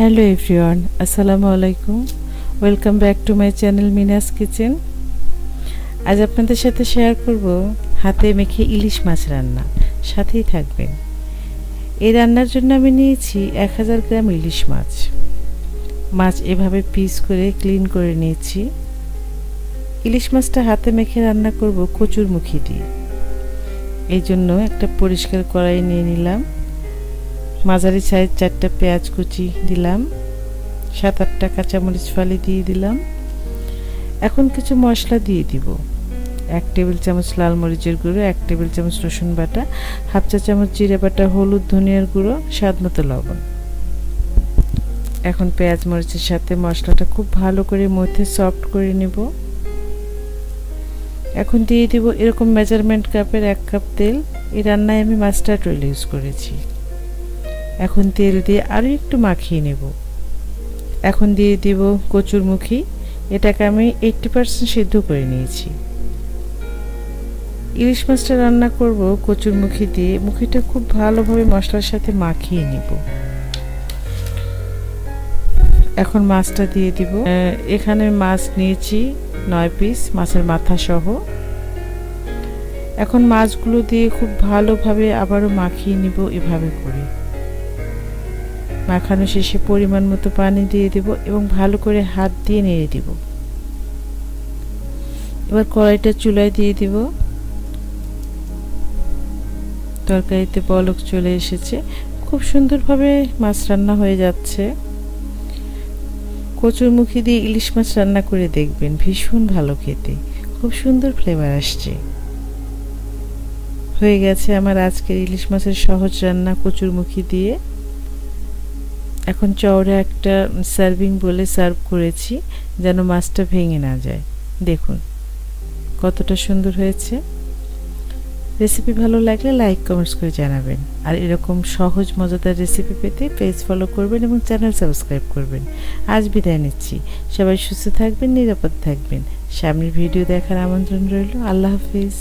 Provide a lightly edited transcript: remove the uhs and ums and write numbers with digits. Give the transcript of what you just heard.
Hello everyone, আসসালামু আলাইকুম। Welcome back to my channel Mina's kitchen. আজ আপনাদের সাথে শেয়ার করব হাতে মেখে ইলিশ মাছ রান্না। সাথেই থাকবেন। এই রান্নার জন্য আমি নিয়েছি 1000 গ্রাম ইলিশ মাছ। মাছ এভাবে পিস করে ক্লিন করে নিয়েছি। ইলিশ মাছটা হাতে মেখে রান্না করব কচুরমুখী দিয়ে। এই জন্য একটা পরিষ্কার কড়াই নিয়ে নিলাম। মাঝারি সাইজ 4টা পেঁয়াজ কুচি দিলাম, 7-8টা কাঁচামরিচ ফালি দিয়ে দিলাম। এখন কিছু মশলা দিয়ে দিব। 1 টেবিল চামচ লাল মরিচের গুঁড়ো, 1 টেবিল চামচ রসুন বাটা, হাফ চা চামচ জিরে বাটা, হলুদ, ধনিয়ার গুঁড়ো, স্বাদমতো লবণ। এখন পেঁয়াজ মরিচের সাথে মশলাটা খুব ভালো করে মথে সফট করে নেব। এখন দিয়ে দিব এরকম মেজারমেন্ট কাপের 1 কাপ তেল। এই রান্নায় আমি মাস্টার্ড অয়েল ইউজ করেছি। এখন তেল দিয়ে আরও একটু মাখিয়ে নেব। এখন দিয়ে দিব কচুরমুখী। এটাকে আমি 80% সিদ্ধ করে নিয়েছি। ইলিশ মাছটা রান্না করব কচুরমুখী দিয়ে। মুখিটা খুব ভালোভাবে মশলার সাথে মাখিয়ে নেব। এখন মাছটা দিয়ে দিব। এখানে মাছ নিয়েছি 9 পিস, মাছের মাথা সহ। এখন মাছগুলো দিয়ে খুব ভালোভাবে আবারও মাখিয়ে নিব এভাবে করে। মাখানো শেষে পরিমাণ মতো পানি দিয়ে দেব এবং ভালো করে হাত দিয়ে নেড়ে দেব। এবার কড়াইটা চুলায় দিয়ে দেব। তরকারিতে বলক চলে এসেছে। খুব সুন্দরভাবে মাছ রান্না হয়ে যাচ্ছে। কচুরমুখী দিয়ে ইলিশ মাছ রান্না করে দেখবেন, ভীষণ ভালো খেতে, খুব সুন্দর ফ্লেভার আসছে। হয়ে গেছে আমার আজকের ইলিশ মাছের সহজ রান্না কচুরমুখী দিয়ে। এখন চওড়া একটা সার্ভিং বলে সার্ভ করেছি যেন মাছটা ভেঙে না যায়। দেখুন কতটা সুন্দর হয়েছে। রেসিপি ভালো লাগলে লাইক কমেন্টস করে জানাবেন। আর এরকম সহজ মজাদার রেসিপি পেতে পেজ ফলো করবেন এবং চ্যানেল সাবস্ক্রাইব করবেন। আজ বিদায় নিচ্ছি। সবাই সুস্থ থাকবেন, নিরাপদ থাকবেন। সামনের ভিডিও দেখার আমন্ত্রণ রইল। আল্লাহ হাফিজ।